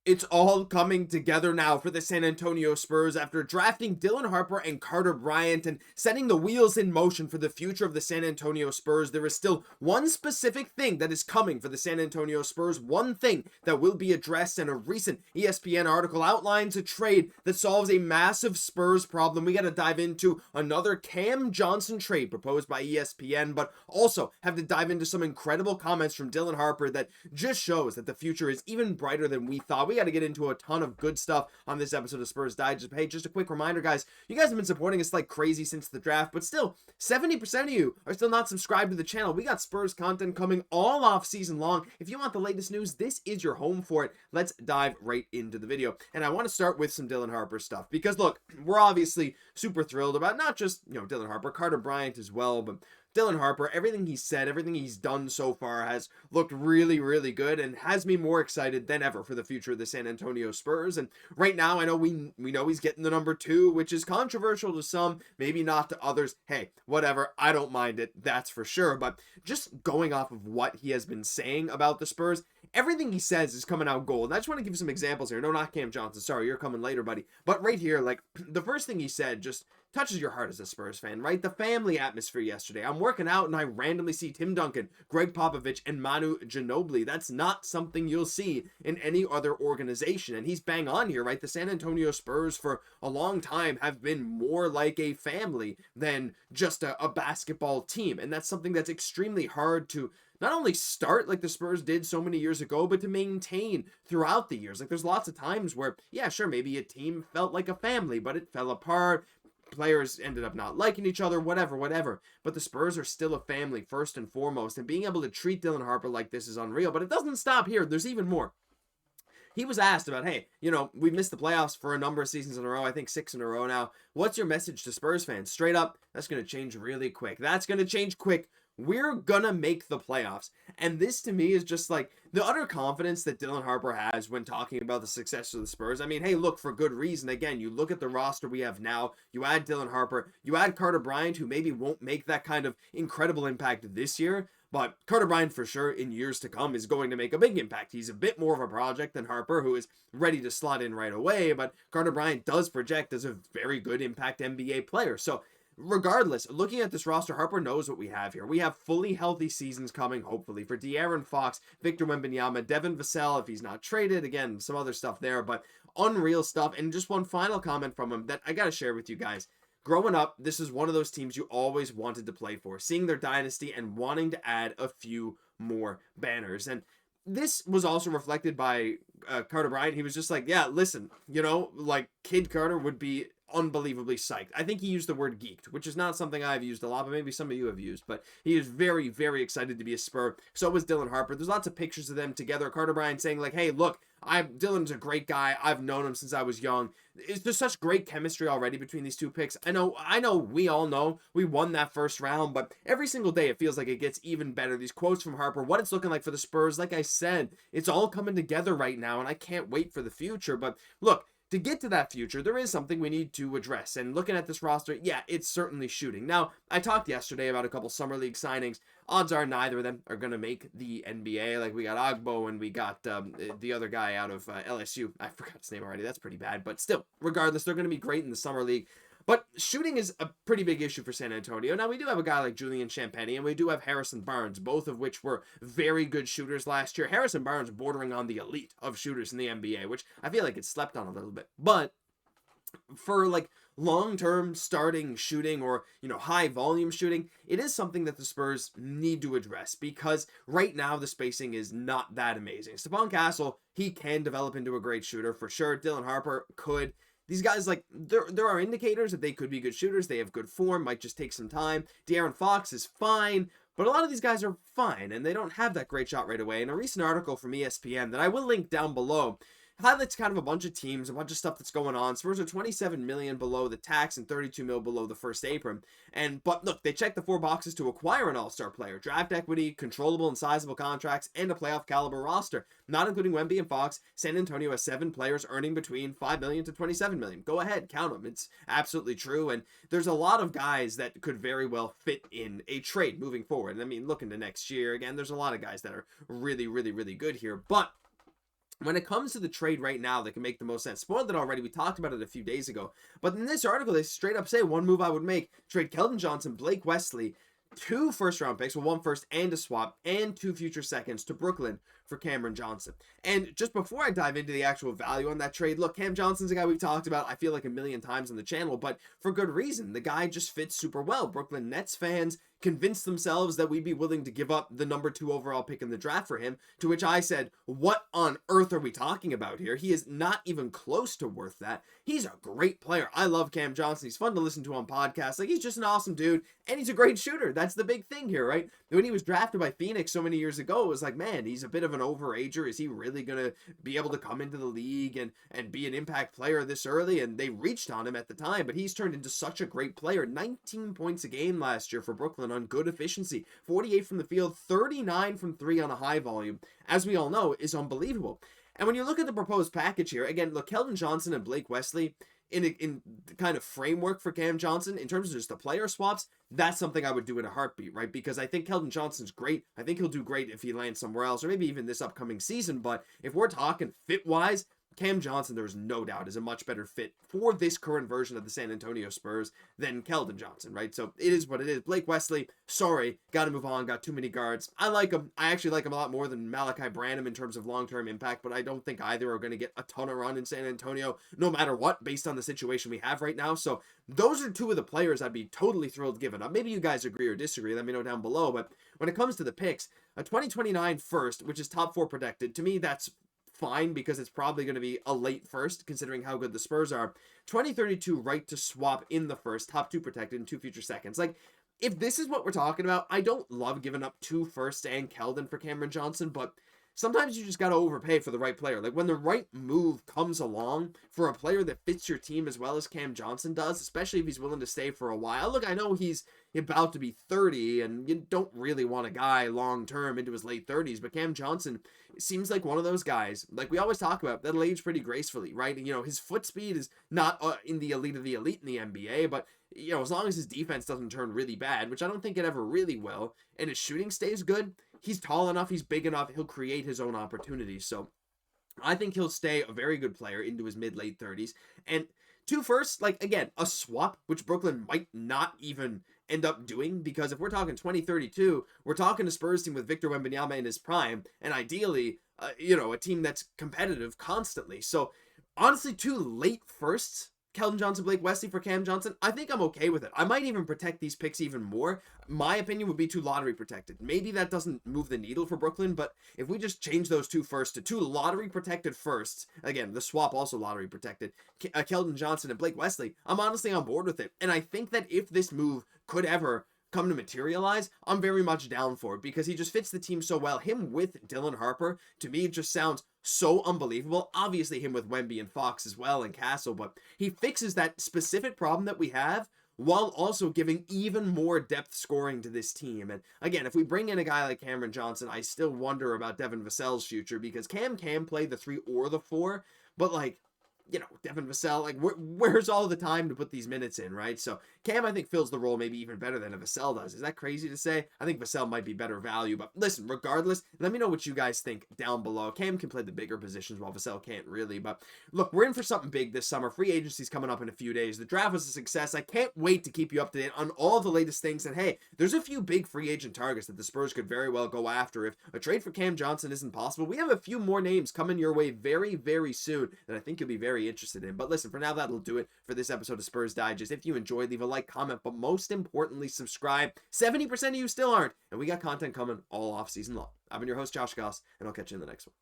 It's all coming together now for the San Antonio Spurs after drafting Dylan Harper and Carter Bryant and setting the wheels in motion for the future of the San Antonio Spurs. There is still one specific thing that is coming for the San Antonio Spurs, one thing that will be addressed, and a recent ESPN article outlines a trade that solves a massive Spurs problem. We got to dive into another Cam Johnson trade proposed by ESPN, but also have to dive into some incredible comments from Dylan Harper that just shows that the future is even brighter than we thought. We got to get into a ton of good stuff on this episode of Spurs Digest. Hey, just a quick reminder, guys, you guys have been supporting us like crazy since the draft, but still, 70% of you are still not subscribed to the channel. We got Spurs content coming all off season long. If you want the latest news, this is your home for it. Let's dive right into the video. And I want to start with some Dylan Harper stuff because, look, we're obviously super thrilled about not just, Dylan Harper, Carter Bryant as well, but Dylan Harper, everything he said, everything he's done so far has looked really, really good and has me more excited than ever for the future of the San Antonio Spurs. And right now, I know we know he's getting the number 2, which is controversial to some, maybe not to others. Hey, whatever, I don't mind it, that's for sure. But just going off of what he has been saying about the Spurs, everything he says is coming out gold. And I just want to give you some examples here. No, not Cam Johnson. Sorry, you're coming later, buddy. But right here, like, the first thing he said just touches your heart as a Spurs fan, right? The family atmosphere yesterday. I'm working out and I randomly see Tim Duncan, Gregg Popovich, and Manu Ginobili. That's not something you'll see in any other organization. And he's bang on here, right? The San Antonio Spurs for a long time have been more like a family than just a basketball team. And that's something that's extremely hard to not only start like the Spurs did so many years ago, but to maintain throughout the years. Like, there's lots of times where, yeah, sure, maybe a team felt like a family, but it fell apart. Players ended up not liking each other, whatever. But the Spurs are still a family first and foremost, and being able to treat Dylan Harper like this is unreal. But it doesn't stop here. There's even more. He was asked about, hey, we missed the playoffs for a number of seasons in a row. I think 6 in a row now. What's your message to Spurs fans? Straight up, that's going to change really quick. That's going to change quick. We're gonna make the playoffs. And this to me is just like the utter confidence that Dylan Harper has when talking about the success of the Spurs. I mean, hey, look, for good reason. Again, you look at the roster we have now, you add Dylan Harper, you add Carter Bryant, who maybe won't make that kind of incredible impact this year, but Carter Bryant for sure in years to come is going to make a big impact. He's a bit more of a project than Harper, who is ready to slot in right away, but Carter Bryant does project as a very good impact NBA player. So regardless, looking at this roster, Harper knows what we have here. We have fully healthy seasons coming, hopefully, for De'Aaron Fox, Victor Wembanyama, Devin Vassell, if he's not traded. Again, some other stuff there, but unreal stuff. And just one final comment from him that I got to share with you guys. Growing up, this is one of those teams you always wanted to play for, seeing their dynasty and wanting to add a few more banners. And this was also reflected by Carter Bryant. He was just like, yeah, listen, like Kid Carter would be unbelievably psyched. I think he used the word geeked, which is not something I've used a lot, but maybe some of you have used. But he is very, very excited to be a Spur. So was Dylan Harper. There's lots of pictures of them together. Carter Bryant saying like, hey, look, Dylan's a great guy. I've known him since I was young. It's just such great chemistry already between these two picks. I know, we all know we won that first round, but every single day it feels like it gets even better. These quotes from Harper, what it's looking like for the Spurs, like I said, it's all coming together right now, and I can't wait for the future. But look, to get to that future, there is something we need to address. And looking at this roster, yeah, it's certainly shooting. Now, I talked yesterday about a couple summer league signings. Odds are neither of them are going to make the NBA. Like, we got Ogbo and we got the other guy out of LSU. I forgot his name already. That's pretty bad. But still, regardless, they're going to be great in the summer league. But shooting is a pretty big issue for San Antonio. Now, we do have a guy like Julian Champagnie, and we do have Harrison Barnes, both of which were very good shooters last year. Harrison Barnes bordering on the elite of shooters in the NBA, which I feel like it's slept on a little bit. But for like long-term starting shooting or, high volume shooting, it is something that the Spurs need to address because right now the spacing is not that amazing. Stephon Castle, he can develop into a great shooter for sure. Dylan Harper could. These guys, like, there are indicators that they could be good shooters. They have good form, might just take some time. De'Aaron Fox is fine, but a lot of these guys are fine, and they don't have that great shot right away. In a recent article from ESPN that I will link down below, highlights kind of a bunch of teams, a bunch of stuff that's going on. Spurs are 27 million below the tax and 32 mil below the first apron. But look, they check the 4 boxes to acquire an all-star player: draft equity, controllable and sizable contracts, and a playoff caliber roster. Not including Wemby and Fox, San Antonio has 7 players earning between 5 million to 27 million. Go ahead, count them. It's absolutely true. And there's a lot of guys that could very well fit in a trade moving forward. I mean, look into next year. Again, there's a lot of guys that are really, really, really good here. But When it comes to the trade right now that can make the most sense, spoiled it already, we talked about it a few days ago, but in this article they straight up say one move I would make: trade Keldon Johnson, Blake Wesley, 2 first-round picks, well, 1 first and a swap, and 2 future seconds to Brooklyn for Cameron Johnson. And just before I dive into the actual value on that trade, look, Cam Johnson's a guy we've talked about, I feel like, a million times on the channel, but for good reason. The guy just fits super well. Brooklyn Nets fans convinced themselves that we'd be willing to give up the number 2 overall pick in the draft for him, to which I said, what on earth are we talking about here? He is not even close to worth that. He's a great player. I love Cam Johnson. He's fun to listen to on podcasts. Like, he's just an awesome dude, and he's a great shooter. That's the big thing here, right? When he was drafted by Phoenix so many years ago, it was like, man, he's a bit of an overager. Is he really going to be able to come into the league and be an impact player this early? And they reached on him at the time, but he's turned into such a great player. 19 points a game last year for Brooklyn on good efficiency, 48 from the field, 39 from 3 on a high volume, as we all know, is unbelievable. And when you look at the proposed package here, again, look, Keldon Johnson and Blake Wesley, in the kind of framework for Cam Johnson, in terms of just the player swaps, that's something I would do in a heartbeat, right? Because I think Keldon Johnson's great. I think he'll do great if he lands somewhere else, or maybe even this upcoming season. But if we're talking fit-wise, Cam Johnson, there's no doubt, is a much better fit for this current version of the San Antonio Spurs than Keldon Johnson, right? So it is what it is. Blake Wesley, sorry, got to move on, got too many guards. I like him. I actually like him a lot more than Malachi Branham in terms of long-term impact, but I don't think either are going to get a ton of run in San Antonio, no matter what, based on the situation we have right now. So those are 2 of the players I'd be totally thrilled giving up. Maybe you guys agree or disagree. Let me know down below. But when it comes to the picks, a 2029 first, which is top 4 protected, to me, that's fine because it's probably going to be a late first considering how good the Spurs are. 2032 right to swap in the first, top 2 protected, and 2 future seconds. Like, if this is what we're talking about, I don't love giving up 2 firsts and Keldon for Cameron Johnson, but sometimes you just got to overpay for the right player. Like, when the right move comes along for a player that fits your team as well as Cam Johnson does, especially if he's willing to stay for a while. Look, I know he's about to be 30, and you don't really want a guy long-term into his late 30s, but Cam Johnson seems like one of those guys, like we always talk about, that'll age pretty gracefully, right? You know, his foot speed is not in the elite of the elite in the NBA, but, you know, as long as his defense doesn't turn really bad, which I don't think it ever really will, and his shooting stays good, he's tall enough, he's big enough, he'll create his own opportunities. So I think he'll stay a very good player into his mid-late 30s. And 2 firsts, like, again, a swap, which Brooklyn might not even end up doing, because if we're talking 2032, we're talking a Spurs team with Victor Wembanyama in his prime, and ideally, you know, a team that's competitive constantly. So honestly, 2 late firsts, Keldon Johnson, Blake Wesley for Cam Johnson, I think I'm okay with it. I might even protect these picks even more. My opinion would be 2 lottery protected. Maybe that doesn't move the needle for Brooklyn, but if we just change those 2 firsts to 2 lottery protected firsts, again, the swap also lottery protected, Keldon Johnson and Blake Wesley, I'm honestly on board with it. And I think that if this move could ever come to materialize, I'm very much down for it because he just fits the team so well. Him with Dylan Harper, to me, it just sounds so unbelievable. Obviously him with Wemby and Fox as well and Castle, but he fixes that specific problem that we have while also giving even more depth scoring to this team. And again, if we bring in a guy like Cameron Johnson, I still wonder about Devin Vassell's future because Cam can play the 3 or the 4, but like, you know, Devin Vassell, like, where's all the time to put these minutes in, right? So Cam, I think, fills the role maybe even better than a Vassell does. Is that crazy to say? I think Vassell might be better value, but listen, regardless, let me know what you guys think down below. Cam can play the bigger positions while Vassell can't really, but look, we're in for something big this summer. Free agency's coming up in a few days. The draft was a success. I can't wait to keep you up to date on all the latest things, and hey, there's a few big free agent targets that the Spurs could very well go after. If a trade for Cam Johnson isn't possible, we have a few more names coming your way very, very soon that I think you'll be very interested in. But listen, for now, that'll do it for this episode of Spurs Digest. If you enjoyed, leave a like, comment, but most importantly, subscribe. 70% of you still aren't, and we got content coming all off season long. I've been your host, Josh Gosse, and I'll catch you in the next one.